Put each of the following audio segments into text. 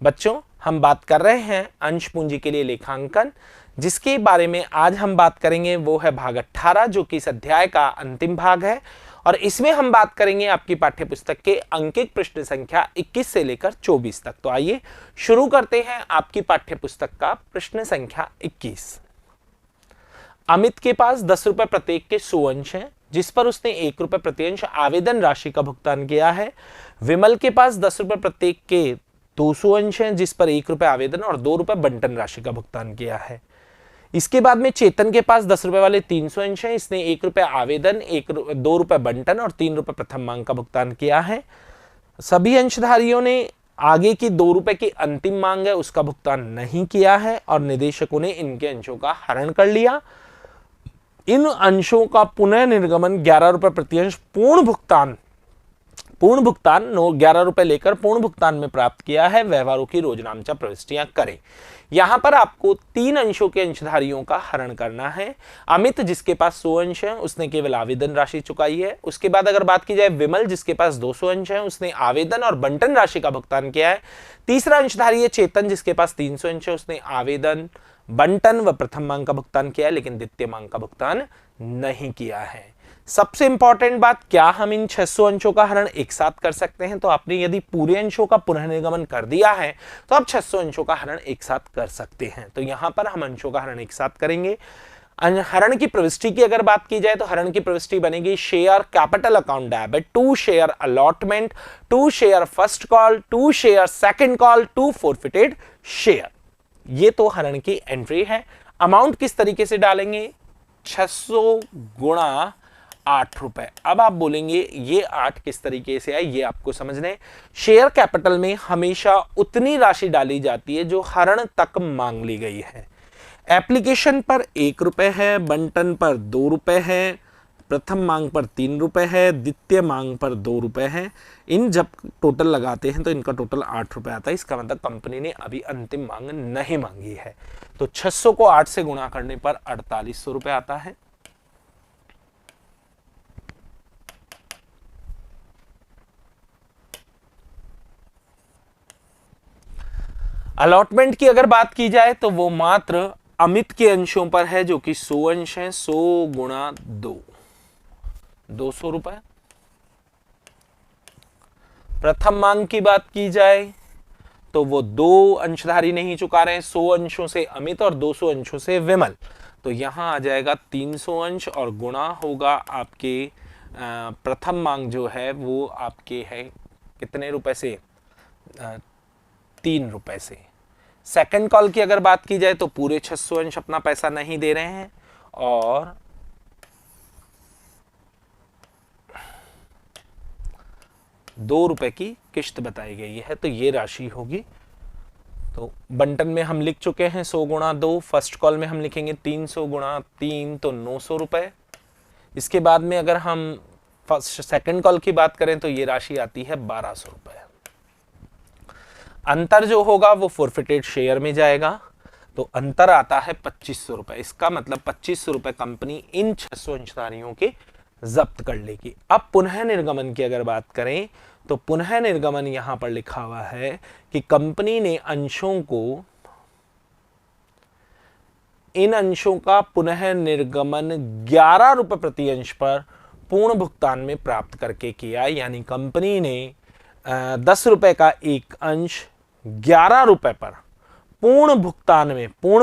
बच्चों, हम बात कर रहे हैं अंश पूंजी के लिए लेखांकन। जिसके बारे में आज हम बात करेंगे वो है भाग 18, जो कि इस अध्याय का अंतिम भाग है। और इसमें हम बात करेंगे आपकी पाठ्यपुस्तक के अंकित प्रश्न संख्या 21 से लेकर 24 तक। तो आइए शुरू करते हैं आपकी पाठ्यपुस्तक का प्रश्न संख्या 21। अमित के पास 10 रुपए प्रत्येक के 100 अंश हैं, जिस पर उसने 1 रुपए प्रति अंश आवेदन राशि का भुगतान किया है। विमल के पास 10 रुपए प्रत्येक के 200 अंश हैं, जिस पर 1 रुपए आवेदन और 2 रुपए बंटन राशि का भुगतान किया है। इसके बाद में चेतन के पास 10 रुपए वाले 300 अंश हैं। इसने 1 रुपए आवेदन, 2 रुपए बंटन और 3 रुपए प्रथम मांग का भुगतान किया है। सभी अंशधारियों ने आगे की 2 रुपए की अंतिम मांग है उसका भुगतान नहीं किया है और निदेशकों ने इनके अंशों का हरण कर लिया। इन अंशों का पुनः निर्गमन 11 रुपए प्रति अंश पूर्ण भुगतान 11 रुपए लेकर पूर्ण भुगतान में प्राप्त किया है। व्यवहारों की रोजनामचा प्रविष्टियां करें। यहां पर आपको 3 अंशों के अंशधारियों का हरण करना है। अमित, जिसके पास 100 अंश है, उसने केवल आवेदन राशि चुकाई है। उसके बाद अगर बात की जाए विमल, जिसके पास 200 अंश है, उसने आवेदन और बंटन राशि का भुगतान किया है। तीसरा अंशधारी है चेतन, जिसके पास 300 अंश है, उसने आवेदन, बंटन व प्रथम मांग का भुगतान किया है, लेकिन द्वितीय मांग का भुगतान नहीं किया है। सबसे इंपॉर्टेंट बात, क्या हम इन 600 अंशों का हरण एक साथ कर सकते हैं? तो आपने यदि पूरे अंशों का पुनर्निर्गमन कर दिया है तो आप 600 अंशों का हरण एक साथ कर सकते हैं। तो यहां पर हम अंशों का हरण एक साथ करेंगे। हरण की प्रविष्टि की अगर बात की जाए तो हरण की प्रविष्टि बनेगी share capital account debit to share allotment to share first call to share second call to forfeited share. ये तो हरण की एंट्री है। अमाउंट किस तरीके से डालेंगे? 600 गुणा 8 रुपए। अब आप बोलेंगे ये 8 किस तरीके से आए, ये आपको समझना है। शेयर कैपिटल में हमेशा उतनी राशि डाली जाती है जो हरण तक मांग ली गई है। एप्लीकेशन पर 1 रुपए है, बंटन पर 2 रुपए है, प्रथम मांग पर 3 रुपए है, द्वितीय मांग पर 2 रुपए है। इन जब टोटल लगाते हैं तो इनका टोटल 8 रुपए आता है। इसका मतलब कंपनी ने अभी अंतिम मांग नहीं मांगी है। तो 600 को 8 से गुणा करने पर 4800 रुपए आता है। अलॉटमेंट की अगर बात की जाए तो वो मात्र अमित के अंशों पर है, जो कि 100 अंश है। 100 गुणा 2, 200 रुपए। प्रथम मांग की बात की जाए तो वो 2 अंशधारी नहीं चुका रहे हैं। 100 अंशों से अमित और 200 अंशों से विमल। तो यहां आ जाएगा 300 अंश और गुणा होगा आपके प्रथम मांग जो है वो आपके है कितने रुपए से? 3 रुपए से। सेकंड कॉल की अगर बात की जाए तो पूरे 600 अंश अपना पैसा नहीं दे रहे हैं और 2 रुपए की किश्त बताई गई है। तो ये राशि होगी। तो बंटन में हम लिख चुके हैं 100 गुणा 2। फर्स्ट कॉल में हम लिखेंगे 300 गुणा 3 तो 900 रुपए। इसके बाद में अगर हम सेकंड कॉल की बात करें तो ये राशि आती है 1200 रुपए। अंतर जो होगा वो फोरफिटेड शेयर में जाएगा। तो अंतर आता है 2500 रुपए। इसका मतलब 2500 रुपए कंपनी इन 600 अंशधारियों के जब्त कर लेगी। अब पुनः निर्गमन की अगर बात करें तो पुनः निर्गमन यहां पर लिखा हुआ है कि कंपनी ने इन अंशों का पुनः निर्गमन 11 रुपए प्रति अंश पर पूर्ण भुगतान में प्राप्त करके किया। यानी कंपनी ने 10 रुपए का एक अंश 11 रुपए पर पूर्ण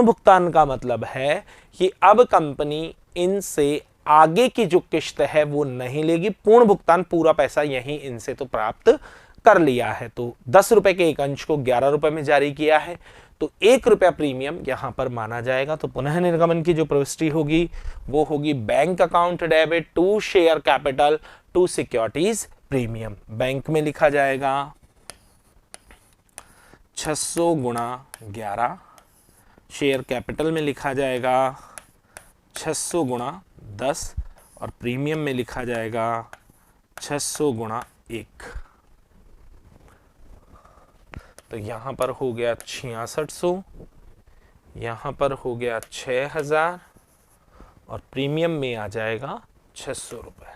भुगतान का मतलब है कि अब कंपनी इनसे आगे की जो किश्त है वो नहीं लेगी। पूर्ण भुगतान, पूरा पैसा यहीं इनसे तो प्राप्त कर लिया है। तो 10 रुपए के एक अंश को 11 रुपए में जारी किया है तो 1 रुपया प्रीमियम यहां पर माना जाएगा। तो पुनः निर्गमन की जो प्रविष्टि होगी वो होगी bank account debit to share capital to securities premium. Bank में लिखा जाएगा 600 गुणा 11, शेयर कैपिटल में लिखा जाएगा 600 गुणा 10 और प्रीमियम में लिखा जाएगा 600 गुणा 1। तो यहां पर हो गया 6600, यहां पर हो गया 6000 और प्रीमियम में आ जाएगा 600 रुपए।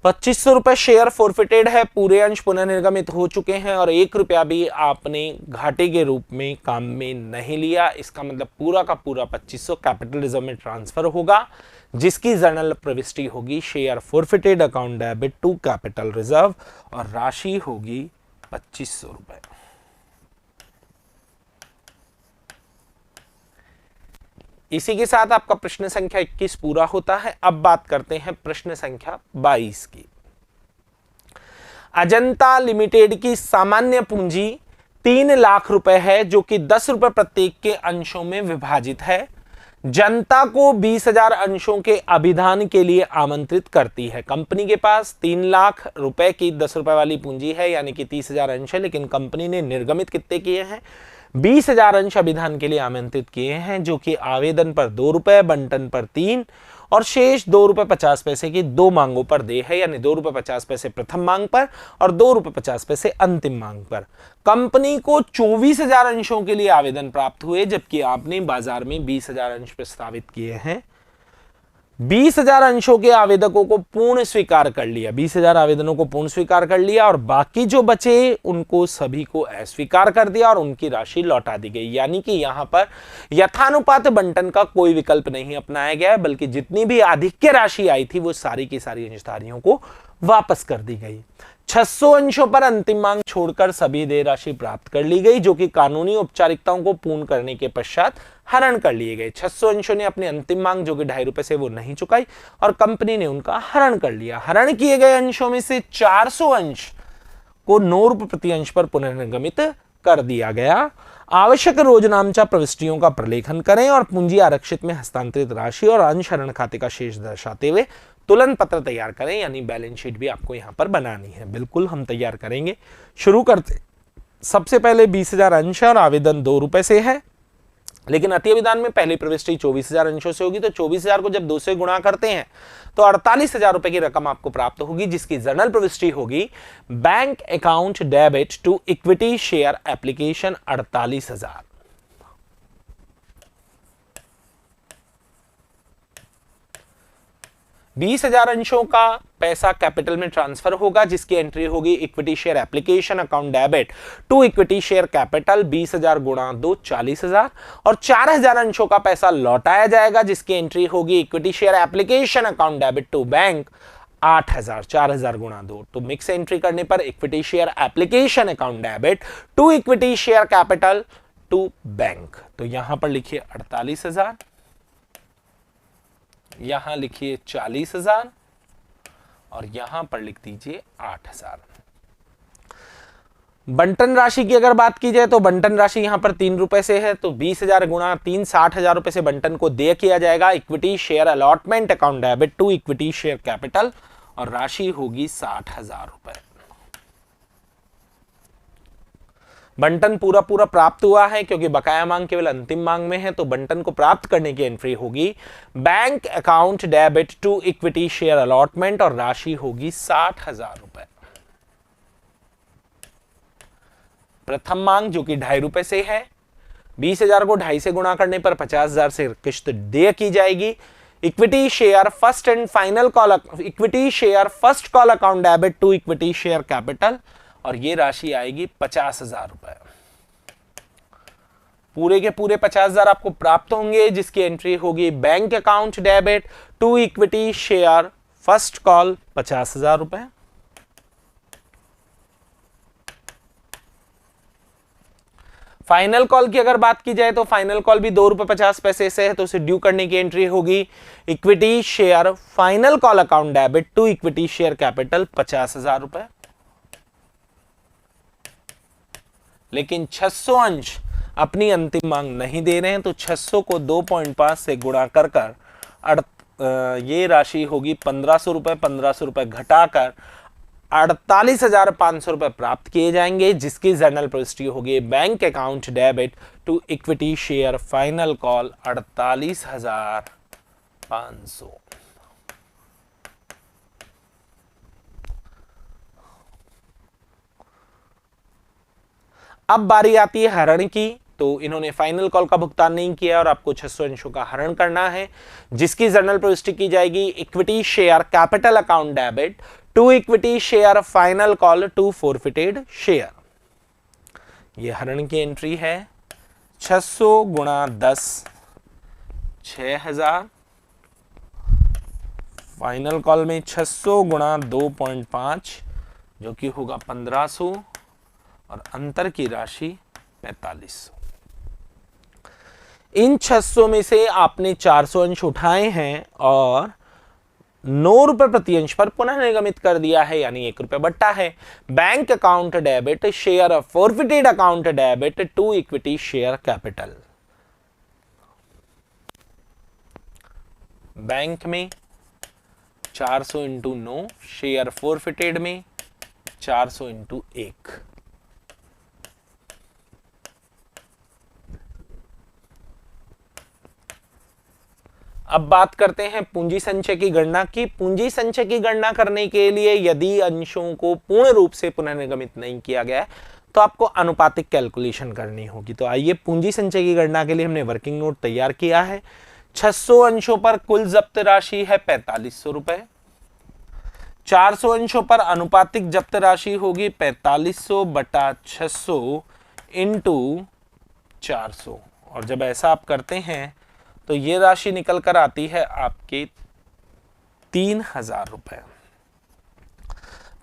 2500 रुपए शेयर फोरफिटेड है, पूरे अंश पुनर्निर्गमित हो चुके हैं और 1 रुपया भी आपने घाटे के रूप में काम में नहीं लिया। इसका मतलब पूरा का पूरा 2500 कैपिटल रिजर्व में ट्रांसफर होगा, जिसकी जर्नल प्रविष्टि होगी share forfeited account debit to capital reserve और राशि होगी 2500 रुपए। इसी के साथ आपका प्रश्न संख्या 21 पूरा होता है। अब बात करते हैं प्रश्न संख्या 22 की। अजंता लिमिटेड की सामान्य पूंजी 3 लाख रुपए है, जो कि 10 रुपए प्रत्येक के अंशों में विभाजित है। जनता को 20,000 अंशों के अभिधान के लिए आमंत्रित करती है। कंपनी के पास 3 लाख रुपए की 10 रुपए वाली पूंजी है, यानी कि 30,000 अंश है, लेकिन कंपनी ने निर्गमित कितने किए हैं? 20,000 अंश अभिधान के लिए आमंत्रित किए हैं, जो कि आवेदन पर 2 रुपए, बंटन पर 3 और शेष 2 रुपए 50 पैसे की 2 मांगों पर दे है, यानी 2 रुपए 50 पैसे प्रथम मांग पर और 2 रुपए 50 पैसे अंतिम मांग पर। कंपनी को 24,000 अंशों के लिए आवेदन प्राप्त हुए, जबकि आपने बाजार में 20,000 अंश प्रस्तावित किए हैं। 20,000 अंशों के आवेदकों को पूर्ण स्वीकार कर लिया, 20,000 आवेदनों को पूर्ण स्वीकार कर लिया और बाकी जो बचे उनको सभी को अस्वीकार कर दिया और उनकी राशि लौटा दी गई। यानी कि यहां पर यथानुपात बंटन का कोई विकल्प नहीं अपनाया गया है, बल्कि जितनी भी आधिक्य राशि आई थी वो सारी की सारी अंशधारियों को वापस कर दी गई। 600 अंशों पर अंतिम मांग छोड़कर सभी देय राशि प्राप्त कर ली गई, जो कि कानूनी औपचारिकताओं को पूर्ण करने के पश्चात हरण कर लिए गए। 600 अंशों ने अपनी अंतिम मांग, जो कि 2.5 रुपए से, वो नहीं चुकाई और कंपनी ने उनका हरण कर लिया। हरण किए गए अंशों में से 400 अंश को 9 रुपए प्रति अंश पर पुनर्निर्गमित कर दिया गया। आवश्यक रोजनामचा प्रविष्टियों का प्रलेखन करें और पूंजी आरक्षित में हस्तांतरित राशि और अंश हरण खाते का शेष दर्शाते हुए तुलन पत्र तैयार करें, यानी बैलेंस शीट भी आपको यहां पर बनानी है। बिल्कुल हम तैयार करेंगे। शुरू करते सबसे पहले 20,000 अंश और आवेदन 2 रुपए से है, लेकिन अति अभिधान में पहली प्रविष्टि 24,000 अंशों से होगी, तो 24,000 को जब 2 से गुणा करते हैं तो 48,000 रुपए की रकम आपको प्राप्त होगी, जिसकी जर्नल प्रविष्टि होगी bank account debit to equity share application 48,000। 20,000 अंशों का पैसा कैपिटल में ट्रांसफर होगा, जिसकी एंट्री होगी equity share application account debit to equity share capital 20,000 गुणा 2 40,000 और 4,000 अंशों का पैसा लौटाया जाएगा, जिसकी एंट्री होगी equity share application account debit to bank 8,000 4,000 गुणा 2। तो मिक्स एंट्री करने पर equity share application account debit to equity share capital to bank. तो यहां पर लिखिए 48,000, यहां लिखिए 40,000 और यहां पर लिख दीजिए 8,000। बंटन राशि की अगर बात की जाए तो बंटन राशि यहां पर 3 रुपए से है, तो 20,000 गुणा 3 60,000 रुपए से बंटन को देय किया जाएगा equity share allotment account debit to equity share capital और राशि होगी 60,000 रुपए। बंटन पूरा पूरा प्राप्त हुआ है, क्योंकि बकाया मांग केवल अंतिम मांग में है, तो बंटन को प्राप्त करने की एंट्री होगी bank account debit to equity share allotment और राशि होगी 60,000 रुपए। प्रथम मांग जो कि 2.5 रुपए से है, 20,000 को 2.5 से गुणा करने पर 50,000 से किस्त देय की जाएगी। Equity share first and final call, equity share first call account debit to equity share capital और ये राशि आएगी 50,000 रुपए। पूरे के पूरे 50,000 आपको प्राप्त होंगे, जिसकी एंट्री होगी bank account debit to equity share first call 50,000 रुपए। फाइनल कॉल की अगर बात की जाए तो फाइनल कॉल भी 2 रुपए 50 पैसे से है, तो उसे ड्यू करने की एंट्री होगी equity share final call account debit to equity share capital 50,000 रुपए। लेकिन 600 अंश अपनी अंतिम मांग नहीं दे रहे हैं, तो 600 को 2.5 से गुणा कर ये राशि होगी 1,500 रुपए। 1,500 रुपए घटाकर 48,500 रुपए प्राप्त किए जाएंगे, जिसकी जर्नल प्रविष्टि होगी bank account debit to equity share final call 48,500। अब बारी आती है हरण की। तो इन्होंने फाइनल कॉल का भुगतान नहीं किया और आपको 600 अंशों का हरण करना है, जिसकी जर्नल प्रविष्टि की जाएगी equity share capital account debit to equity share final call to forfeited share. ये हरण की एंट्री है 600 गुणा 10 6000, फाइनल कॉल में 600 गुणा 2.5 जो कि होगा 1500 और अंतर की राशि 4500। इन 600 में से आपने 400 अंश उठाए हैं और 9 रुपए प्रति अंश पर पुनः निगमित कर दिया है, यानी 1 रुपए बट्टा है। Bank account debit share forfeited account debit to equity share capital. बैंक में 400 इंटू 9, शेयर फॉरफिटेड में 400 इंटू 1। अब बात करते हैं पूंजी संचय की गणना की। पूंजी संचय की गणना करने के लिए यदि अंशों को पूर्ण रूप से पुनर्निगमित नहीं किया गया तो आपको अनुपातिक कैलकुलेशन करनी होगी। तो आइए पूंजी संचय की गणना के लिए हमने वर्किंग नोट तैयार किया है। 600 अंशों पर कुल जब्त राशि है 4500 रुपए। 400 अंशों पर अनुपातिक जब्त राशि होगी 4500 बटा 600 इंटू 400, और जब ऐसा आप करते हैं तो ये राशि निकल कर आती है आपके 3000 रुपए।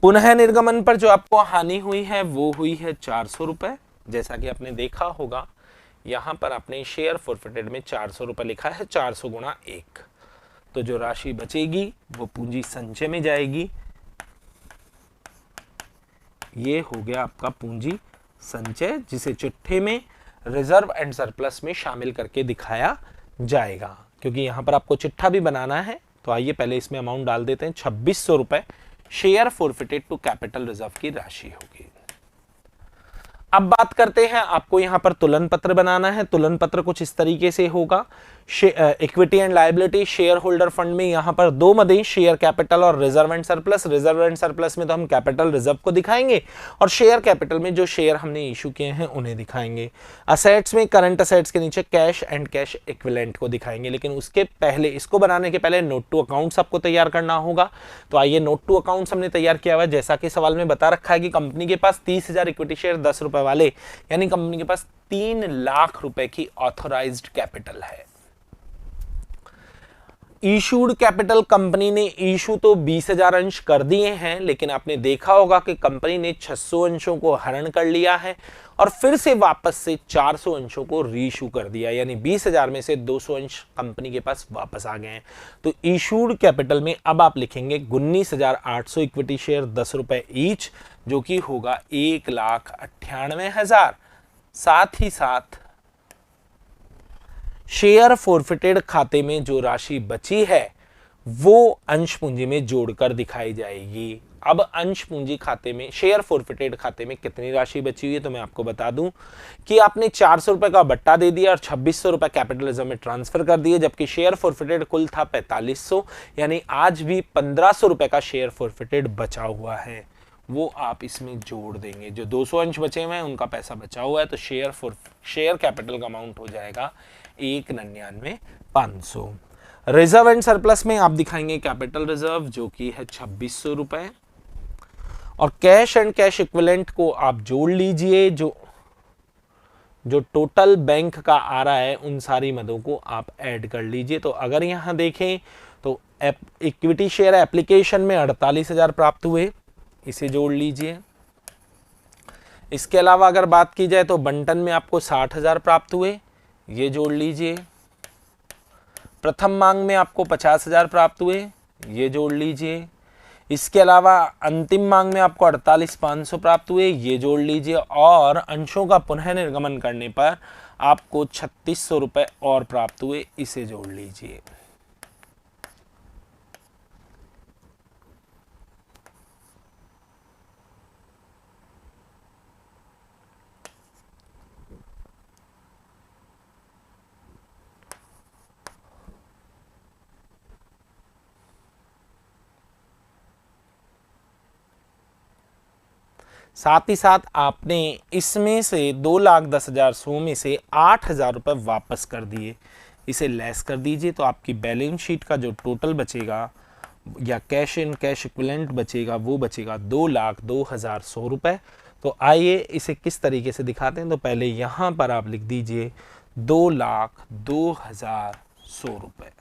पुनः निर्गमन पर जो आपको हानि हुई है वो हुई है 400 रुपए। जैसा कि आपने देखा होगा यहां पर आपने शेयर फॉरफिटेड में 400 रुपए लिखा है, 400 गुणा 1, तो जो राशि बचेगी वो पूंजी संचय में जाएगी। ये हो गया आपका पूंजी संचय, जिसे चिट्ठे में रिजर्व एंड सरप्लस में शामिल करके दिखाया जाएगा, क्योंकि यहां पर आपको चिट्ठा भी बनाना है। तो आइए पहले इसमें अमाउंट डाल देते हैं। 2600 रुपए share forfeited to capital reserve की राशि होगी। अब बात करते हैं, आपको यहां पर तुलन पत्र बनाना है। तुलन पत्र कुछ इस तरीके से होगा। Equity and liability share holder fund में यहां पर दो मदें, शेयर कैपिटल और reserve and surplus. Reserve and surplus में तो हम कैपिटल रिजर्व को दिखाएंगे और शेयर कैपिटल में जो शेयर हमने इशू किए हैं उन्हें दिखाएंगे। असेट्स में करंट असेट्स के नीचे कैश एंड कैश इक्विवेलेंट को दिखाएंगे, लेकिन उसके पहले, इसको बनाने के पहले नोट टू अकाउंट्स आपको तैयार करना होगा। तो आइए नोट टू अकाउंट्स हमने तैयार किया हुआ है। जैसा कि सवाल में बता रखा है कि कंपनी के पास 30,000 इक्विटी शेयर 10 रुपए वाले, यानी कंपनी के पास 3 लाख रुपए की ऑथोराइज्ड कैपिटल है। इशूड कैपिटल कंपनी ने इशू तो 20,000 अंश कर दिए हैं, लेकिन आपने देखा होगा कि कंपनी ने 600 अंशों को हरण कर लिया है और फिर से वापस से 400 अंशों को रीइशू कर दिया, यानी 20,000 में से 200 अंश कंपनी के पास वापस आ गए हैं। तो इशूड कैपिटल में अब आप लिखेंगे 19,800 इक्विटी शेयर 10 रुपए ईच, जो कि होगा 1,98,000। साथ ही साथ शेयर फॉरफिटेड खाते में जो राशि बची है वो अंश पूंजी में जोड़कर दिखाई जाएगी। अब अंश पूंजी खाते में, शेयर फॉरफिटेड खाते में कितनी राशि बची हुई है तो मैं आपको बता दूं कि आपने 400 रुपए का बट्टा दे दिया और 2600 रुपए कैपिटलिज्म में ट्रांसफर कर दिए, जबकि शेयर फॉरफिटेड कुल था 4500, यानी आज भी 1500 रुपए का शेयर फॉरफिटेड बचा हुआ है, वो आप इसमें जोड़ देंगे। जो 200 अंश बचे हुए हैं उनका पैसा बचा हुआ है, तो शेयर कैपिटल का अमाउंट हो जाएगा 1,99,500। रिजर्व एंड सरप्लस में आप दिखाएंगे कैपिटल रिजर्व जो कि है 2600 रुपए, और कैश एंड कैश इक्विवेलेंट को आप जोड़ लीजिए। जो टोटल बैंक का आ रहा है उन सारी मदों को आप ऐड कर लीजिए। तो अगर यहां देखें तो इक्विटी शेयर एप्लीकेशन में 48,000 प्राप्त हुए, इसे जोड़ लीजिए। इसके अलावा अगर बात की जाए तो बंटन में आपको 60,000 प्राप्त हुए, ये जोड़ लीजिए। प्रथम मांग में आपको 50,000 प्राप्त हुए, ये जोड़ लीजिए। इसके अलावा अंतिम मांग में आपको 48,500 प्राप्त हुए, ये जोड़ लीजिए। और अंशों का पुनः निर्गमन करने पर आपको 3600 रुपए और प्राप्त हुए, इसे जोड़ लीजिए। साथ ही साथ आपने इसमें से 2,10,000 100 में से 8,000 रुपये वापस कर दिए, इसे लेस कर दीजिए तो आपकी बैलेंस शीट का जो टोटल बचेगा या कैश इन कैश इक्विवेलेंट बचेगा वो बचेगा 2,02,100 रुपये। तो आइए इसे किस तरीके से दिखाते हैं। तो पहले यहाँ पर आप लिख दीजिए 2,02,100 रुपये,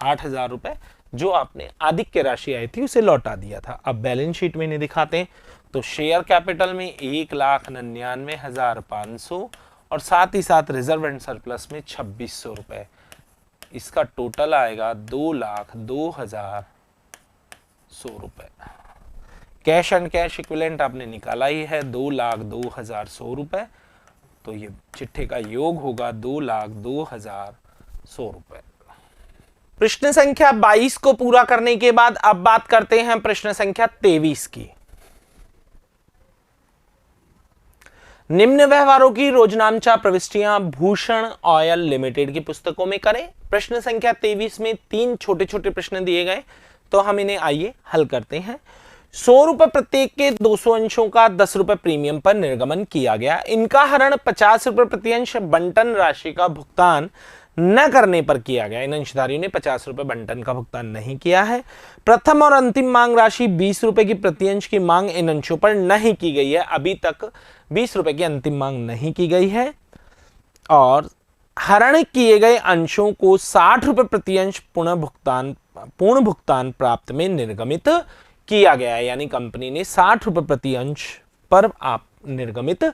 8,000 रुपये जो आपने आधिक्य राशि आई थी उसे लौटा दिया था। अब बैलेंस शीट में इन्हें दिखाते हैं। तो शेयर कैपिटल में 1,99,500 और साथ ही साथ रिजर्व एंड सरप्लस में 2,600 रुपये, इसका टोटल आएगा 2,02,100 रुपये। कैश एंड कैश इक्विवेलेंट आपने निकाला ही है 2,02,100 रुपये, तो ये चिट्ठे का योग होगा 2,02,100 रुपये। प्रश्न संख्या 22 को पूरा करने के बाद अब बात करते हैं प्रश्न संख्या 23 की। निम्न व्यवहारों की रोजनामचा प्रविष्टियां भूषण ऑयल लिमिटेड की पुस्तकों में करें। प्रश्न संख्या 23 में 3 छोटे छोटे प्रश्न दिए गए, तो हम इन्हें आइए हल करते हैं। 100 रुपए प्रत्येक के 200 अंशों का 10 रुपए प्रीमियम पर निर्गमन किया गया। इनका हरण 50 रुपए प्रति अंश बंटन राशि का भुगतान न करने पर किया गया। इन अंशधारियों ने 50 रुपए बंटन का भुगतान नहीं किया है। प्रथम और अंतिम मांग राशि 20 रुपए की प्रति अंश की मांग इन अंशों पर नहीं की गई है। अभी तक 20 रुपए की अंतिम मांग नहीं की गई है और हरण किए गए अंशों को 60 रुपए प्रति अंश पूर्ण भुगतान प्राप्त में निर्गमित किया गया है। यानी कंपनी ने 60 रुपए प्रति अंश पर आप निर्गमित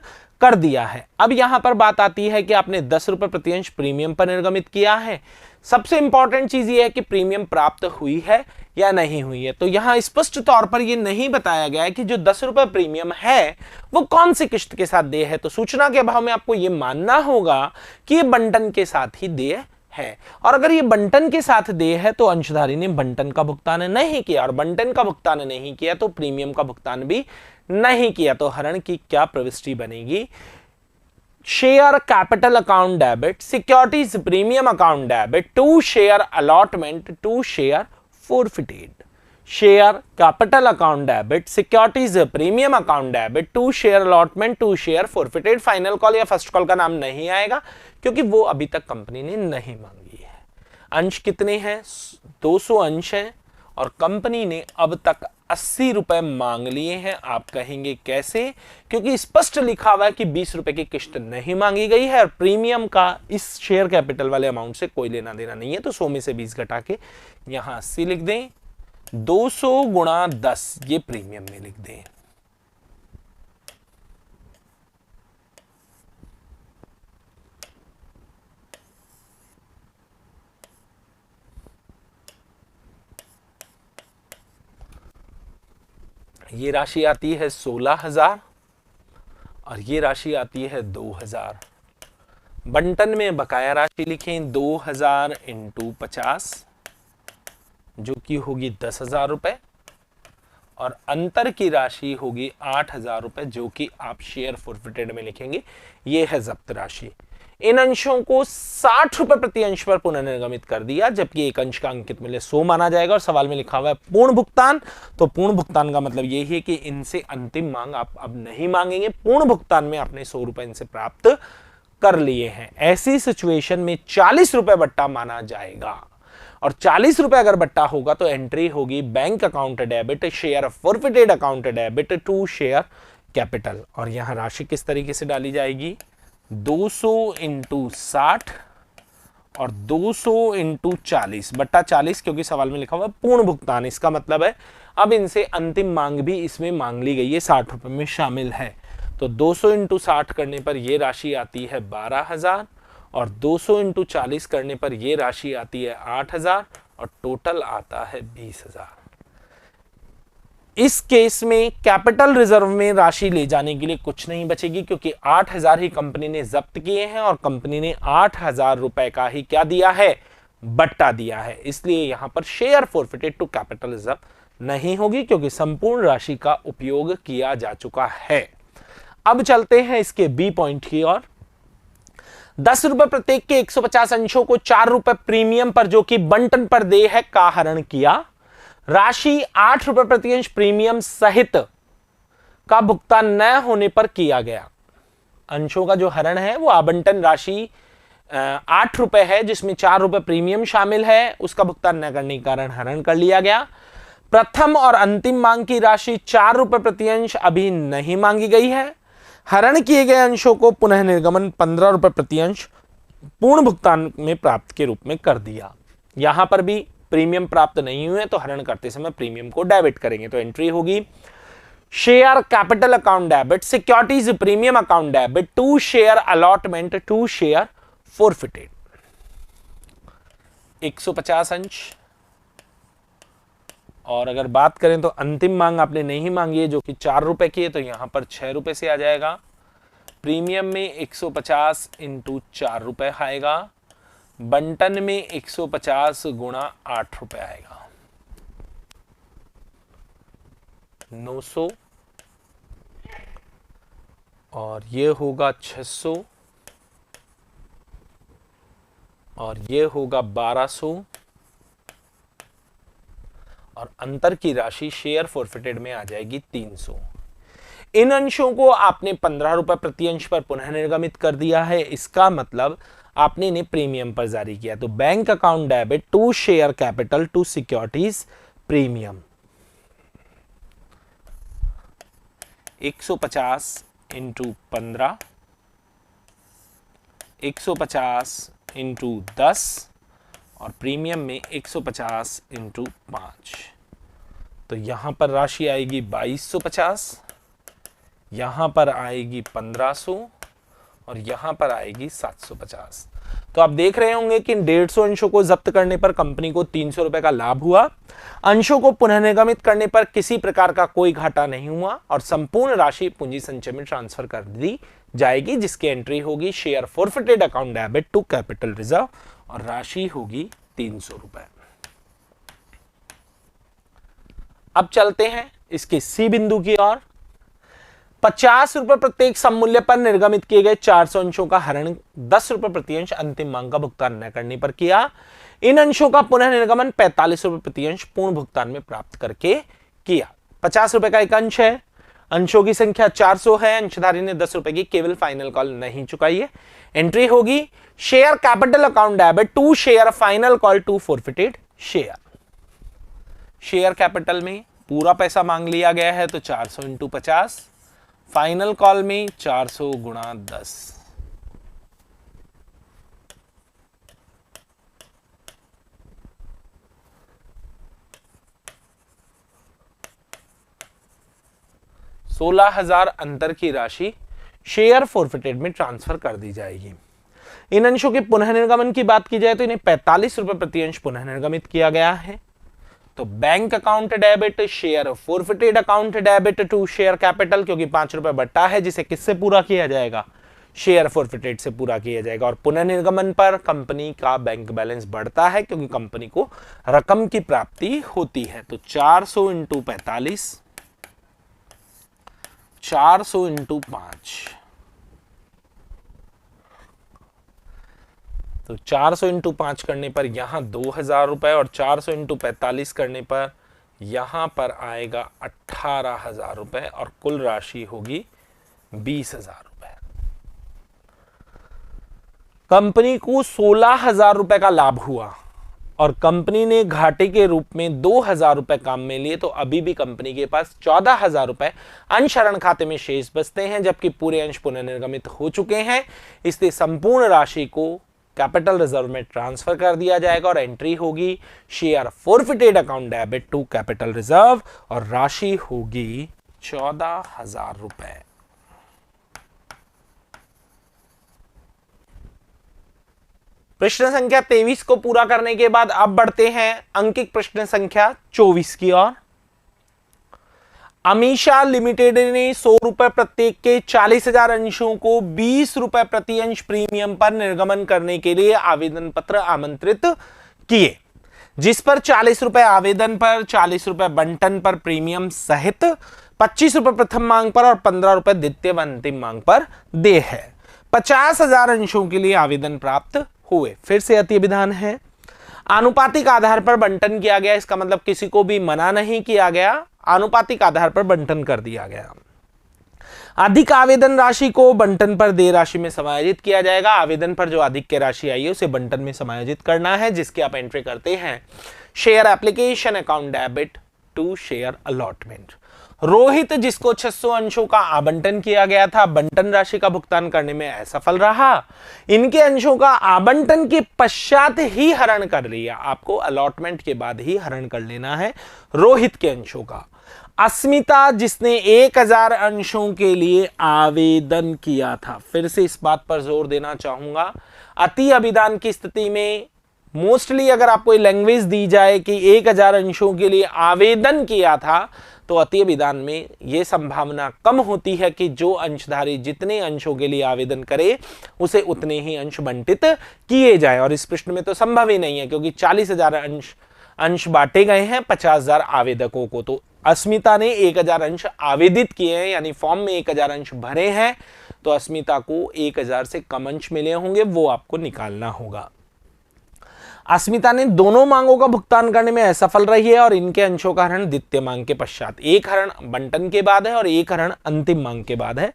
कर दिया है। अब यहां पर बात आती है कि आपने 10 रुपए प्रति अंश प्रीमियम पर निर्गमित किया है। सबसे इंपॉर्टेंट चीज यह है कि प्रीमियम प्राप्त हुई है या नहीं हुई है। तो यहां स्पष्ट तौर पर यह नहीं बताया गया है कि जो 10 रुपए प्रीमियम है वो कौन सी किस्त के साथ देय है। तो सूचना के अभाव में आपको यह मानना होगा कि यह बंटन के साथ ही देय है, और अगर ये बंटन के साथ देय है तो अंशधारी ने बंटन का भुगतान नहीं किया, और बंटन का भुगतान नहीं किया तो प्रीमियम का भुगतान भी नहीं किया। तो हरण की क्या प्रविष्टि बनेगी? Share capital account debit, securities premium account debit, to share allotment, to share forfeited. Share capital account debit, securities premium account debit, to share allotment, to share forfeited. Final call या फर्स्ट कॉल का नाम नहीं आएगा क्योंकि वो अभी तक company ने नहीं मांगी है। अंश कितने हैं? 200 अंश हैं और कंपनी ने अब तक 80 रुपए मांग लिए हैं। आप कहेंगे कैसे? क्योंकि स्पष्ट लिखा हुआ है कि 20 रुपए की किस्त नहीं मांगी गई है और प्रीमियम का इस शेयर कैपिटल वाले अमाउंट से कोई लेना देना नहीं है। तो 100 में से 20 घटा के यहां 80 लिख दें। 200 गुणा 10 ये प्रीमियम में लिख दें। ये राशि आती है 16,000 और ये राशि आती है 2,000। बंटन में बकाया राशि लिखें 2,000 इंटू 50 जो कि होगी 10,000 रुपए, और अंतर की राशि होगी 8,000 रुपए जो कि आप शेयर फोरफिटेड में लिखेंगे। ये है जब्त राशि। इन अंशों को 60 रुपए प्रति अंश पर पुनर्निर्गमित कर दिया, जबकि एक अंश का अंकित मूल्य 100 माना जाएगा और सवाल में लिखा हुआ है पूर्ण भुगतान। तो पूर्ण भुगतान का मतलब यही है कि इनसे अंतिम मांग आप अब नहीं मांगेंगे। पूर्ण भुगतान में आपने 100 रुपए इनसे प्राप्त कर लिए हैं। ऐसी सिचुएशन में 40 रुपए बट्टा माना जाएगा, और 40 रुपए अगर बट्टा होगा तो एंट्री होगी bank account debit, share forfeited account debit, to share capital. और यहां राशि किस तरीके से डाली जाएगी? 200 इंटू 60 और 200 इंटू 40 बट्टा 40, क्योंकि सवाल में लिखा हुआ है पूर्ण भुगतान। इसका मतलब है अब इनसे अंतिम मांग भी इसमें मांग ली गई है, 60 रुपए में शामिल है। तो 200 इंटू 60 करने पर यह राशि आती है 12,000 और 200 इंटू 40 करने पर यह राशि आती है 8,000 और टोटल आता है 20,000। इस केस में कैपिटल रिजर्व में राशि ले जाने के लिए कुछ नहीं बचेगी, क्योंकि 8,000 ही कंपनी ने जब्त किए हैं और कंपनी ने 8,000 रुपए का ही क्या दिया है? बट्टा दिया है। इसलिए यहां पर share forfeited to capital reserve नहीं होगी, क्योंकि संपूर्ण राशि का उपयोग किया जा चुका है। अब चलते हैं इसके बी पॉइंट की ओर। 10 रुपए प्रत्येक के 150 अंशों को 4 रुपए प्रीमियम पर जो कि बंटन पर देय है का हरण किया। राशि 8 रुपए प्रति अंश प्रीमियम सहित का भुगतान न होने पर किया गया। अंशों का जो हरण है वो आवंटन राशि 8 रुपए है, जिसमें 4 रुपए प्रीमियम शामिल है, उसका भुगतान न करने के कारण हरण कर लिया गया। प्रथम और अंतिम मांग की राशि 4 रुपए प्रति अंश अभी नहीं मांगी गई है। हरण किए गए अंशों को पुनः निर्गमन 15 रुपए प्रति अंश पूर्ण भुगतान में प्राप्त के रूप में कर दिया। यहां पर भी प्रीमियम प्राप्त नहीं हुए तो हरण करते समय प्रीमियम को डेबिट करेंगे, तो एंट्री होगी share capital account debit, securities premium account debit, to share allotment, to share forfeited. 150 अंश। और अगर बात करें तो अंतिम मांग आपने नहीं मांगी है जो कि 4 रुपए की है, तो यहां पर 6 रुपए से आ जाएगा। प्रीमियम में 150 इंटू 4 रुपए आएगा, बंटन में 150 गुणा 8 रुपए आएगा, 900, और ये होगा 600, और ये होगा 1200, और अंतर की राशि शेयर फॉरफिटेड में आ जाएगी 300। इन अंशों को आपने 15 रुपए प्रति अंश पर पुनः निर्गमित कर दिया है, इसका मतलब आपने इन्हें प्रीमियम पर जारी किया। तो bank account debit to share capital to securities premium 150 into 15, 150 into 10, और प्रीमियम में 150 इंटू 5। तो यहां पर राशि आएगी 2250, यहां पर आएगी 1500, और यहां पर आएगी 750। तो आप देख रहे होंगे कि 150 अंशों को जब्त करने पर कंपनी को 300 रुपए का लाभ हुआ, अंशों को पुनः निर्गमित करने पर किसी प्रकार का कोई घाटा नहीं हुआ, और संपूर्ण राशि पूंजी संचय में ट्रांसफर कर दी जाएगी, जिसकी एंट्री होगी share forfeited account debit to capital reserve, और राशि होगी 300 रुपए। अब चलते हैं इसके सी बिंदु की ओर। 50 रुपए प्रत्येक सममूल्य पर निर्गमित किए गए 400 अंशों का हरण 10 रुपए प्रति अंश अंतिम मांग का भुगतान न करने पर किया। इन अंशों का पुनः निर्गमन 45 रुपए प्रति अंश पूर्ण भुगतान में प्राप्त करके किया। 50 रुपए का एक अंश है, अंशों की संख्या 400 है, अंशधारी ने 10 रुपए की केवल फाइनल कॉल नहीं चुकाई है। एंट्री होगी share capital account debit to share final call to forfeited share. Share capital में पूरा पैसा मांग लिया गया है, तो 400 इंटू 50, फाइनल कॉल में 400 गुणा 10, सोलह 16,000 अंतर की राशि शेयर फॉरफिटेड में ट्रांसफर कर दी जाएगी। इन अंशों के पुनः निर्गमन की बात की जाए तो इन्हें 45 रुपए प्रति अंश पुनः निर्गमित किया गया है। तो bank account debit share forfeited account debit to share capital, क्योंकि 5 रुपए बट्टा है जिसे किससे पूरा किया जाएगा, शेयर फॉरफिटेड से पूरा किया जाएगा। और पुनः निर्गमन पर कंपनी का बैंक बैलेंस बढ़ता है क्योंकि कंपनी को रकम की प्राप्ति होती है। तो 400 इंटू 45, 400 इंटू 5, तो 400 इंटू 5 करने पर यहां 2000 रुपए, और 400 इंटू 45 करने पर यहां पर आएगा 18,000 रुपए, और कुल राशि होगी 20,000 रुपए। कंपनी को 16,000 रुपए का लाभ हुआ और कंपनी ने घाटे के रूप में 2,000 रुपए काम में लिए, तो अभी भी कंपनी के पास 14,000 रुपए अंशरण खाते में शेष बचते हैं, जबकि पूरे अंश पुनर्निर्गमित हो चुके हैं। इसलिए संपूर्ण राशि को कैपिटल रिजर्व में ट्रांसफर कर दिया जाएगा, और एंट्री होगी share forfeited account debit to capital reserve, और राशि होगी 14,000 रुपए। प्रश्न संख्या 23 को पूरा करने के बाद अब बढ़ते हैं अंकित प्रश्न संख्या 24 की ओर। अमीशा लिमिटेड ने 100 रुपए प्रत्येक के 40,000 अंशों को 20 रुपए प्रति अंश प्रीमियम पर निर्गमन करने के लिए आवेदन पत्र आमंत्रित किए, जिस पर 40 रुपए आवेदन पर, 40 रुपए बंटन पर प्रीमियम सहित 25 रुपए प्रथम मांग पर और 15 रुपए द्वितीय व अंतिम मांग पर देय है। 50,000 अंशों के लिए आवेदन प्राप्त हुए। फिर से अति विधान है, आनुपातिक आधार पर बंटन किया गया, इसका मतलब किसी को भी मना नहीं किया गया, आनुपातिक आधार पर बंटन कर दिया गया। अधिक आवेदन राशि को बंटन पर देय राशि में समायोजित किया जाएगा। आवेदन पर जो अधिक राशि आई है उसे बंटन में समायोजित करना है, जिसकी आप एंट्री करते हैं share application account debit to share allotment. Rohit, जिसको 600 अंशों का आवंटन किया गया था, बंटन राशि का भुगतान करने में असफल रहा। इनके अंशों का आवंटन के पश्चात ही हरण कर लिया। आपको अलॉटमेंट के बाद ही हरण कर लेना है रोहित के अंशों का। अस्मिता, जिसने 1000 अंशों के लिए आवेदन किया था, फिर से इस बात पर जोर देना चाहूंगा, अति अभिदान की स्थिति में मोस्टली अगर आपको लैंग्वेज दी जाए कि 1000 अंशों के लिए आवेदन किया था, तो अति अभिदान में यह संभावना कम होती है कि जो अंशधारी जितने अंशों के लिए आवेदन करे उसे उतने ही अंश बंटित किए जाए। और इस प्रश्न में तो संभव ही नहीं है, क्योंकि 40,000 अंश बांटे गए हैं 50,000 आवेदकों को। तो अस्मिता ने 1000 अंश आवेदित किए हैं, यानी फॉर्म में 1000 अंश भरे हैं, तो अस्मिता को 1000 से कम अंश मिले होंगे, वो आपको निकालना होगा। अस्मिता ने दोनों मांगों का भुगतान करने में असफल रही है और इनके अंशों का हरण द्वितीय मांग के पश्चात, एक हरण बंटन के बाद है और एक हरण अंतिम मांग के बाद है।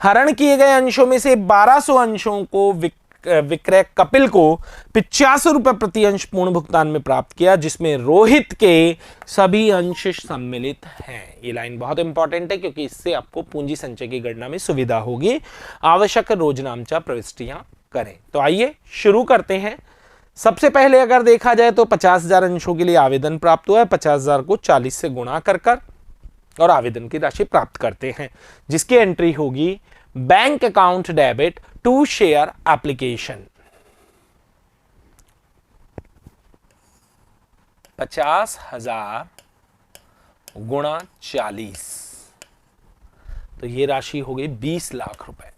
हरण किए गए अंशों में से 1200 अंशों को विक्रय कपिल को 85 रुपए प्रति अंश पूर्ण भुगतान में प्राप्त किया, जिसमें रोहित के सभी अंश सम्मिलित हैं। ये लाइन बहुत इंपॉर्टेंट है, क्योंकि इससे आपको पूंजी संचय की गणना में सुविधा होगी। आवश्यक रोजनामचा प्रविष्टियां करें। तो आइए शुरू करते हैं। सबसे पहले अगर देखा जाए तो 50,000 अंशों के लिए आवेदन प्राप्त हुआ है। 50,000 को 40 से गुणा कर और आवेदन की राशि प्राप्त करते हैं, जिसकी एंट्री होगी bank account debit to share application. 50,000 गुणा 40, तो ये राशि हो गई 20 लाख रुपए।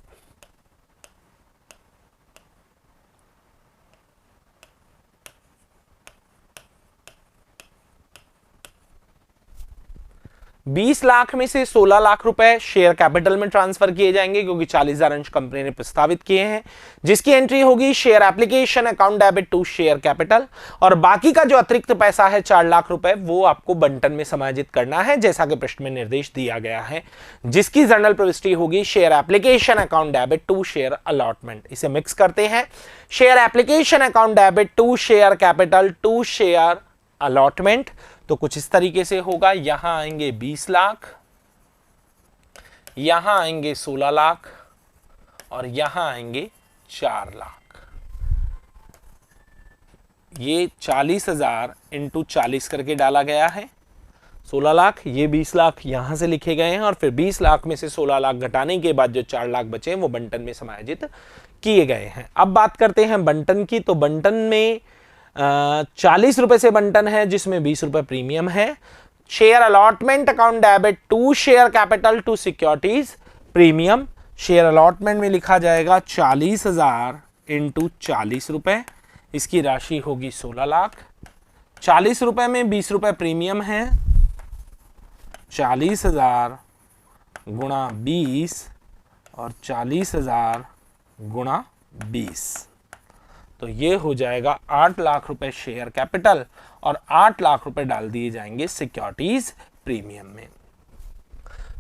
बीस लाख में से 16 लाख रुपए शेयर कैपिटल में ट्रांसफर किए जाएंगे, क्योंकि 40,000 अंश कंपनी ने प्रस्तावित किए हैं, जिसकी एंट्री होगी share application account debit to share capital. और बाकी का जो अतिरिक्त पैसा है 4 लाख रुपए, वो आपको बंटन में समायोजित करना है, जैसा कि प्रश्न में निर्देश दिया गया है, जिसकी जर्नल प्रविष्टि होगी share application account debit to share allotment. इसे मिक्स करते हैं, share application account debit to share capital to share allotment. तो कुछ इस तरीके से होगा, यहां आएंगे 20 लाख, यहां आएंगे 16 लाख और यहां आएंगे 4 लाख। ये 40,000 इंटू 40 करके डाला गया है, 16 लाख, ये 20 लाख यहां से लिखे गए हैं, और फिर 20 लाख में से 16 लाख घटाने के बाद जो 4 लाख बचे हैं वो बंटन में समायोजित किए गए हैं। अब बात करते हैं बंटन की। तो बंटन में 40 रुपए से बंटन है, जिसमें 20 रुपए प्रीमियम है। Share allotment account debit to share capital to securities premium. Share allotment में लिखा जाएगा 40,000 इंटू 40 रुपए, इसकी राशि होगी 16 लाख। 40 रुपए में 20 रुपए प्रीमियम है, 40,000 गुणा 20 और 40,000 गुणा 20, तो ये हो जाएगा 8 लाख रुपए शेयर कैपिटल और 8 लाख रुपए डाल दिए जाएंगे सिक्योरिटीज प्रीमियम में।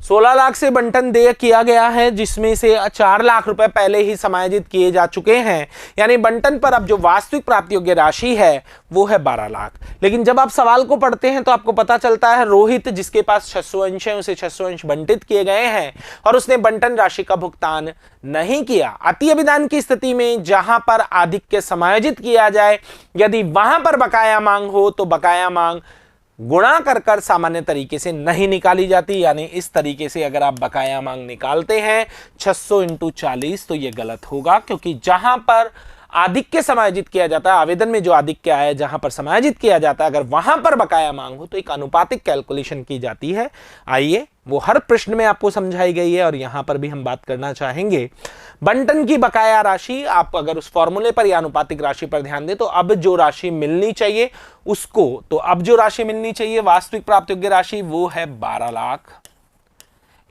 16 लाख से बंटन देय किया गया है, जिसमें से 4 लाख रुपए पहले ही समायोजित किए जा चुके हैं, यानी बंटन पर अब जो वास्तविक प्राप्त योग्य राशि है वो है 12 लाख। लेकिन जब आप सवाल को पढ़ते हैं तो आपको पता चलता है रोहित, जिसके पास 600 अंश है, उसे 600 अंश बंटित किए गए हैं और उसने बंटन राशि का भुगतान नहीं किया। अति अभिदान की स्थिति में जहां पर आधिक्य समायोजित किया जाए, यदि वहां पर बकाया मांग हो तो बकाया मांग गुणा कर सामान्य तरीके से नहीं निकाली जाती, यानी इस तरीके से अगर आप बकाया मांग निकालते हैं 600 इंटू 40 तो ये गलत होगा, क्योंकि जहां पर आधिक्य समायोजित किया जाता है, आवेदन में जो आधिक्य आया जहां पर समायोजित किया जाता है, अगर वहां पर बकाया मांग हो तो एक अनुपातिक कैलकुलेशन की जाती है। आइए, वो हर प्रश्न में आपको समझाई गई है और यहां पर भी हम बात करना चाहेंगे। बंटन की बकाया राशि, आप अगर उस फॉर्मूले पर या अनुपातिक राशि पर ध्यान दें तो अब जो राशि मिलनी चाहिए उसको, तो अब जो राशि मिलनी चाहिए वास्तविक प्राप्त योग्य राशि वो है 12 लाख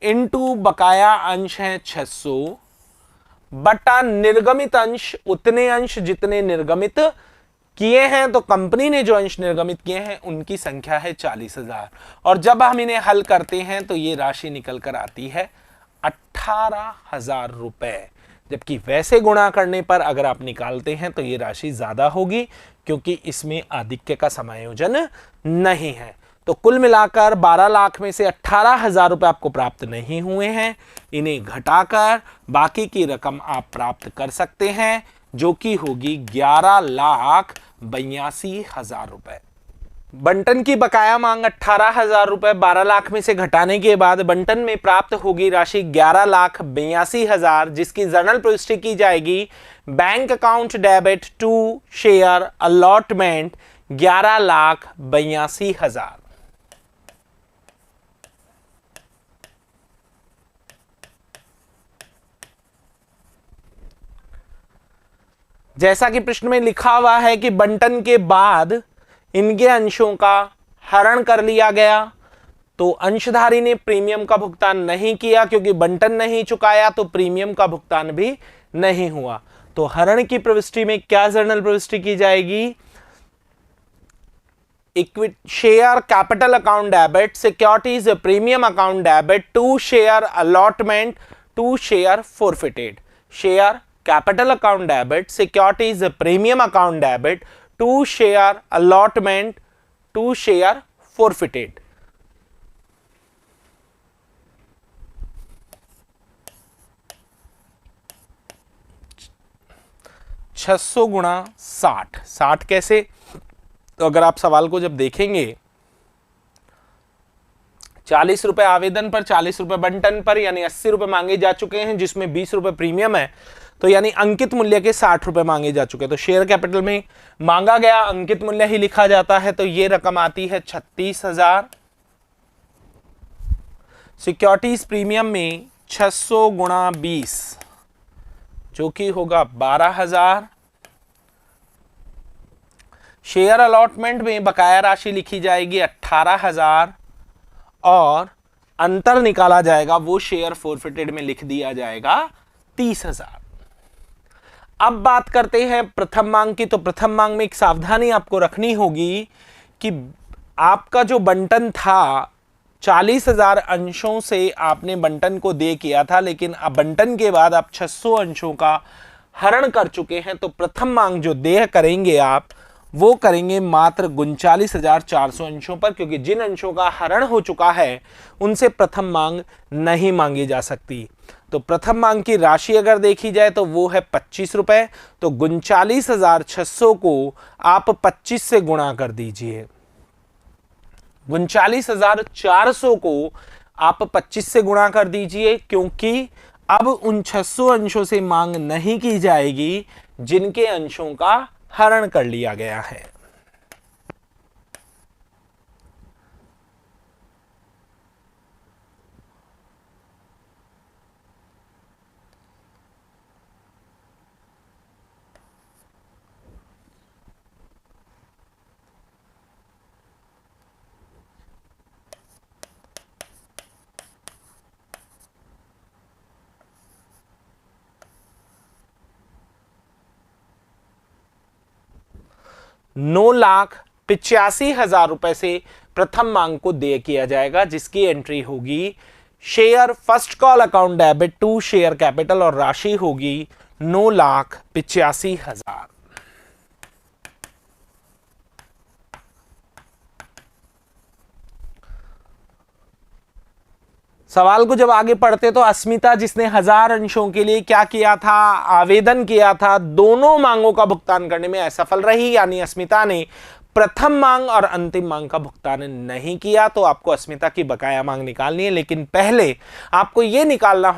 इंटू बकाया अंश है 600 बटा निर्गमित अंश, उतने अंश जितने निर्गमित किए हैं। तो कंपनी ने जो अंश निर्गमित किए हैं उनकी संख्या है 40,000, और जब हम इन्हें हल करते हैं तो ये राशि निकल कर आती है 18,000 रुपए, जबकि वैसे गुणा करने पर अगर आप निकालते हैं तो ये राशि ज्यादा होगी क्योंकि इसमें आधिक्य का समायोजन नहीं है। तो कुल मिलाकर 12 लाख में से 18,000 रुपए आपको प्राप्त नहीं हुए हैं। इन्हें घटाकर बाकी की रकम आप प्राप्त कर सकते हैं, जो कि होगी 11,82,000 रुपए। बंटन की बकाया मांग 18,000 रुपए 12 लाख में से घटाने के बाद बंटन में प्राप्त होगी राशि 11,82,000, जिसकी जर्नल प्रविष्टि की जाएगी bank account debit to share allotment 11,82,000। जैसा कि प्रश्न में लिखा हुआ है कि बंटन के बाद इनके अंशों का हरण कर लिया गया, तो अंशधारी ने प्रीमियम का भुगतान नहीं किया, क्योंकि बंटन नहीं चुकाया तो प्रीमियम का भुगतान भी नहीं हुआ। तो हरण की प्रविष्टि में क्या जर्नल प्रविष्टि की जाएगी? Equity share capital account debit securities premium account debit to share allotment to share forfeited. Share capital account debit securities premium account debit to share allotment to share forfeited. $600 गुणा 60 कैसे? तो अगर आप सवाल को जब देखेंगे, 40 रुपए आवेदन पर, 40 रुपए बंटन पर, यानी 80 रुपए मांगे जा चुके हैं, जिसमें 20 रुपए प्रीमियम है, तो यानी अंकित मूल्य के 60 रुपए मांगे जा चुके हैं। तो शेयर कैपिटल में मांगा गया अंकित मूल्य ही लिखा जाता है, तो ये रकम आती है 36,000। सिक्योरिटीज प्रीमियम में 600 गुणा 20 जो कि होगा 12,000। शेयर अलॉटमेंट में बकाया राशि लिखी जाएगी 18,000 और अंतर निकाला जाएगा, वो शेयर फोरफिटेड में लिख दिया जाएगा 30,000। अब बात करते हैं प्रथम मांग की। तो प्रथम मांग में एक सावधानी आपको रखनी होगी कि आपका जो बंटन था 40,000 अंशों से आपने बंटन को दे किया था, लेकिन अब बंटन के बाद आप 600 अंशों का हरण कर चुके हैं। तो प्रथम मांग जो देय करेंगे आप, वो करेंगे मात्र 39,400 अंशों पर, क्योंकि जिन अंशों का हरण हो चुका है उनसे प्रथम मांग नहीं मांगी जा सकती। तो प्रथम मांग की राशि अगर देखी जाए तो वो है 25 रुपए। तो 39,600 को आप 25 से गुणा कर दीजिए। 39,400 को आप 25 से गुणा कर दीजिए, क्योंकि अब उन 600 अंशों से मांग नहीं की जाएगी जिनके अंशों का हरण कर लिया गया है। $9,85,000 रुपए से प्रथम मांग को देय किया जाएगा, जिसकी एंट्री होगी share first call account debit to share capital और राशि होगी 9,85,000। सवाल को जब आगे पढ़ते तो अस्मिता, जिसने 1000 अंशों के लिए क्या किया था, आवेदन किया था, दोनों मांगों का भुगतान करने में असफल रही, यानी अस्मिता ने प्रथम मांग और अंतिम मांग का भुगतान नहीं किया। तो आपको अस्मिता की बकाया मांग निकालनी है, लेकिन पहले आपको यह निकालना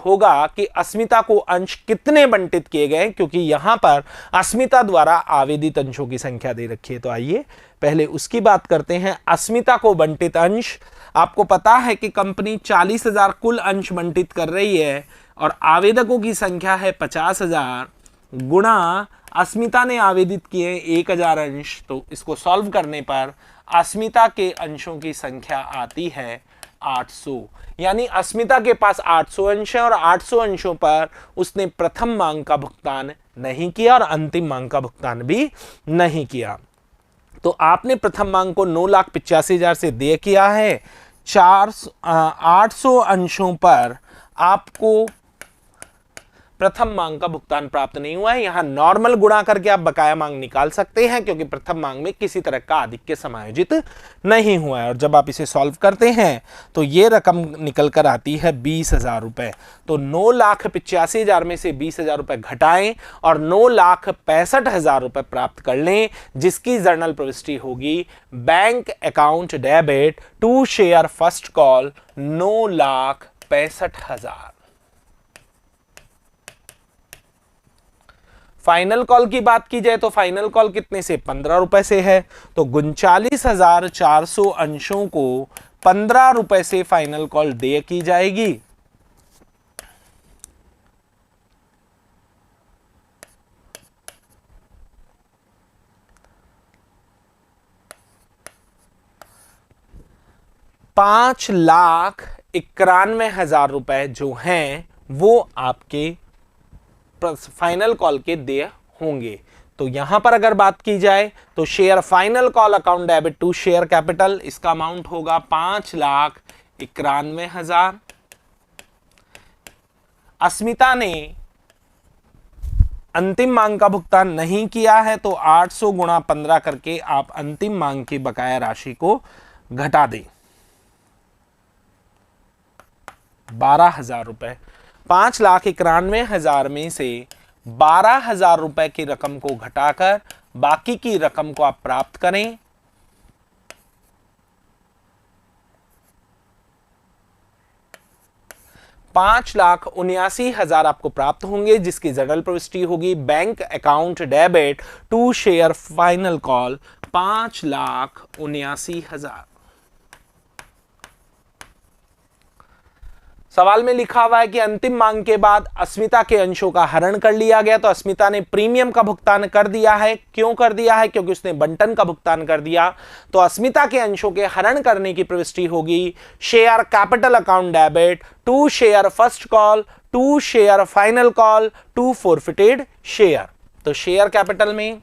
होगा कि अस्मिता को अंश कितने बंटित किए गए, क्योंकि यहां पर अस्मिता द्वारा आवेदित अंशों की संख्या दे रखी है। तो आइए पहले उसकी बात करते हैं। अस्मिता को बंटित अंश, आपको पता है कि कंपनी 40,000 कुल अंश बंटित कर रही है और आवेदकों की संख्या है 50,000 गुणा अस्मिता ने आवेदित किए 1,000 अंश। तो इसको सॉल्व करने पर अस्मिता के अंशों की संख्या आती है 800, यानी अस्मिता के पास 800 अंश है और 800 अंशों पर उसने प्रथम मांग का भुगतान नहीं किया और अंतिम मांग का भुगतान भी नहीं किया। तो आपने प्रथम मांग को 9,85,000 से देय किया है। 800 अंशों पर आपको प्रथम मांग का भुगतान प्राप्त नहीं हुआ है। यहां नॉर्मल गुणा करके आप बकाया मांग निकाल सकते हैं, क्योंकि प्रथम मांग में किसी तरह का आधिक्य समायोजित नहीं हुआ है। और जब आप इसे सॉल्व करते हैं तो ये रकम निकल कर आती है 20,000 रुपए। तो 9,85,000 में से 20,000 रुपए घटाएं और 9,65,000 रुपए प्राप्त कर लें, जिसकी जर्नल प्रविष्टि होगी bank account debit to share first call 9,65,000। Final call की बात की जाए तो फाइनल कॉल कितने से? 15 रुपए से है। तो 39,400 अंशों को 15 रुपए से फाइनल कॉल देय की जाएगी। ₹5,91,000 रुपए जो हैं वो आपके फाइनल कॉल के देय होंगे। तो यहां पर अगर बात की जाए तो share final call account debit to share capital, इसका अमाउंट होगा 5,91,000। अस्मिता ने अंतिम मांग का भुगतान नहीं किया है, तो 800 गुणा 15 करके आप अंतिम मांग की बकाया राशि को घटा दें। 12,000 रुपए। 5,91,000 में से 12,000 रुपए की रकम को घटाकर बाकी की रकम को आप प्राप्त करें। ₹5,79,000 आपको प्राप्त होंगे, जिसकी जर्नल प्रविष्टि होगी bank account debit to share final call 5,79,000। सवाल में लिखा हुआ है कि अंतिम मांग के बाद अस्मिता के अंशों का हरण कर लिया गया। तो अस्मिता ने प्रीमियम का भुगतान कर दिया है। क्यों कर दिया है? क्योंकि उसने बंटन का भुगतान कर दिया। तो अस्मिता के अंशों के हरण करने की प्रविष्टि होगी share capital account debit to share first call to share final call to forfeited share. तो शेयर कैपिटल में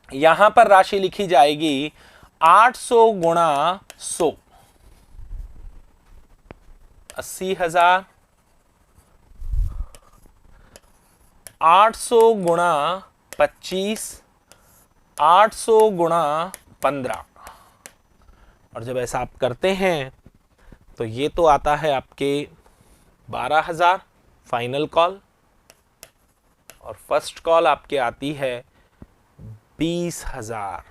यहां पर राशि लिखी जाएगी 800 गुणा 100, 80,000। 800 गुणा 25, 800 गुणा 15। और जब ऐसा आप करते हैं तो ये तो आता है आपके 12,000 फाइनल कॉल, और फर्स्ट कॉल आपके आती है 20,000।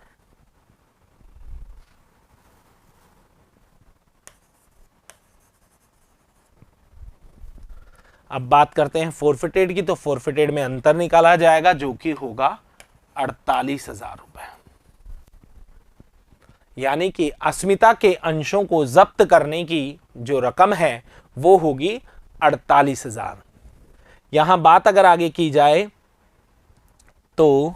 अब बात करते हैं फोरफिटेड की। तो फोरफिटेड में अंतर निकाला जाएगा, जो कि होगा 48,000 रुपए। यानी कि अस्मिता के अंशों को जब्त करने की जो रकम है वो होगी 48,000। यहां बात अगर आगे की जाए तो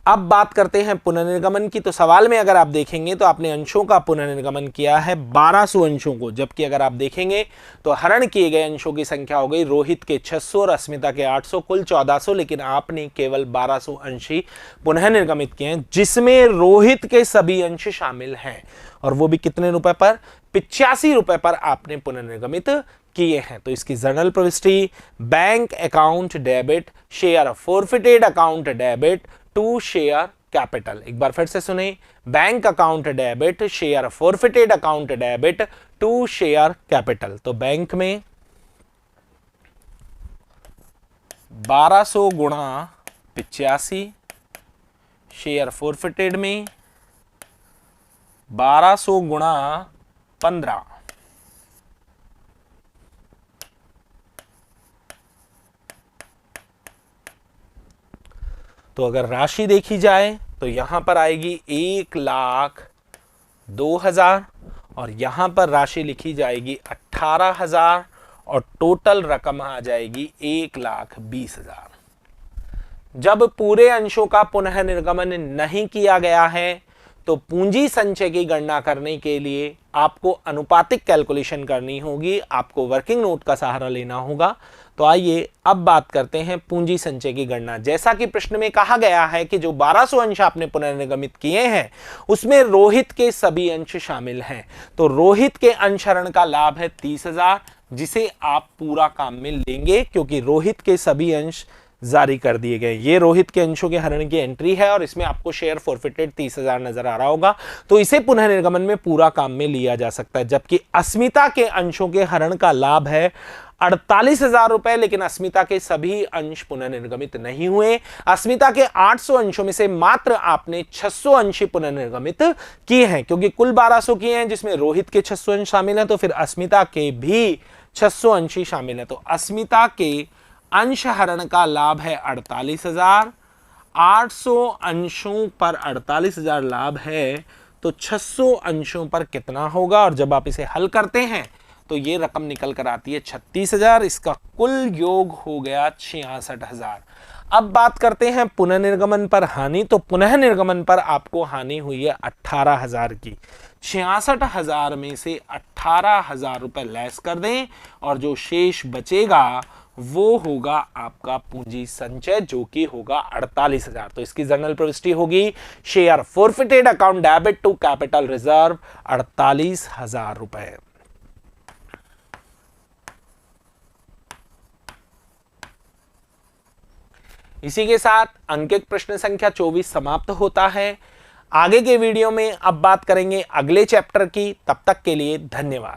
अब बात करते हैं पुनर्निर्गमन की। तो सवाल में अगर आप देखेंगे तो आपने अंशों का पुनर्निर्गमन किया है 1200 अंशों को, जबकि अगर आप देखेंगे तो हरण किए गए अंशों की संख्या हो गई रोहित के 600 और अस्मिता के 800, कुल 1400। लेकिन आपने केवल 1200 अंश ही पुनः निर्गमित किए हैं, जिसमें रोहित के सभी अंश शामिल हैं, और वो भी कितने रुपए पर? 85 रुपए पर आपने पुनर्निर्गमित किए हैं। तो इसकी जर्नल प्रविष्टि bank account debit share forfeited account debit to share capital. एक बार फिर से सुने, bank account debit share forfeited account debit to share capital. तो बैंक में 1200 गुणा 85, शेयर फॉरफिटेड में 1200 गुणा 15। तो अगर राशि देखी जाए तो यहां पर आएगी 1,02,000 और यहां पर राशि लिखी जाएगी 18,000 और टोटल रकम आ जाएगी 1,20,000। जब पूरे अंशों का पुनः निर्गमन नहीं किया गया है तो पूंजी संचय की गणना करने के लिए आपको अनुपातिक कैलकुलेशन करनी होगी, आपको वर्किंग नोट का सहारा लेना होगा। तो आइए अब बात करते हैं पूंजी संचय की गणना। जैसा कि प्रश्न में कहा गया है कि जो 1200 अंश आपने पुनर्निर्गमित किए हैं उसमें रोहित के सभी अंश शामिल हैं। तो रोहित के अंशहरण का लाभ है 30,000, जिसे आप पूरा काम में लेंगे, क्योंकि रोहित के सभी अंश जारी कर दिए गए। ये रोहित के अंशों के हरण की एंट्री है और इसमें आपको शेयर फॉरफिटेड 30,000 नजर आ रहा होगा, तो इसे पुनः निर्गमन में पूरा काम में लिया जा सकता है। जबकि अस्मिता के अंशों के हरण का लाभ है 48,000 रुपए, लेकिन अस्मिता के सभी अंश पुनः निर्गमित नहीं हुए। अस्मिता के 800 अंशों में से मात्र आपने 600 अंश पुनः निर्गमित किए हैं, क्योंकि कुल 1200 किए हैं जिसमें रोहित के 600 अंश शामिल हैं, तो फिर अस्मिता के भी 600 अंश ही शामिल है। तो अस्मिता के अंश हरण का लाभ है 48,000, 800 अंशों पर 48,000 लाभ है, तो 600 अंशों पर कितना होगा? और जब आप इसे हल करते हैं तो ये रकम निकल कर आती है 36,000। इसका कुल योग हो गया 66,000। अब बात करते हैं पुनः निर्गमन पर हानि। तो पुनः निर्गमन पर आपको हानि हुई है 18,000 की। 66,000 में से 18,000 रुपए लेस कर दें और जो शेष बचेगा वो होगा आपका पूंजी संचय, जो कि होगा 48,000। तो इसकी जर्नल प्रविष्टि होगी share forfeited account debit to capital reserve 48,000 रुपए। इसी के साथ अंकित प्रश्न संख्या 24 समाप्त होता है। आगे के वीडियो में अब बात करेंगे अगले चैप्टर की। तब तक के लिए धन्यवाद।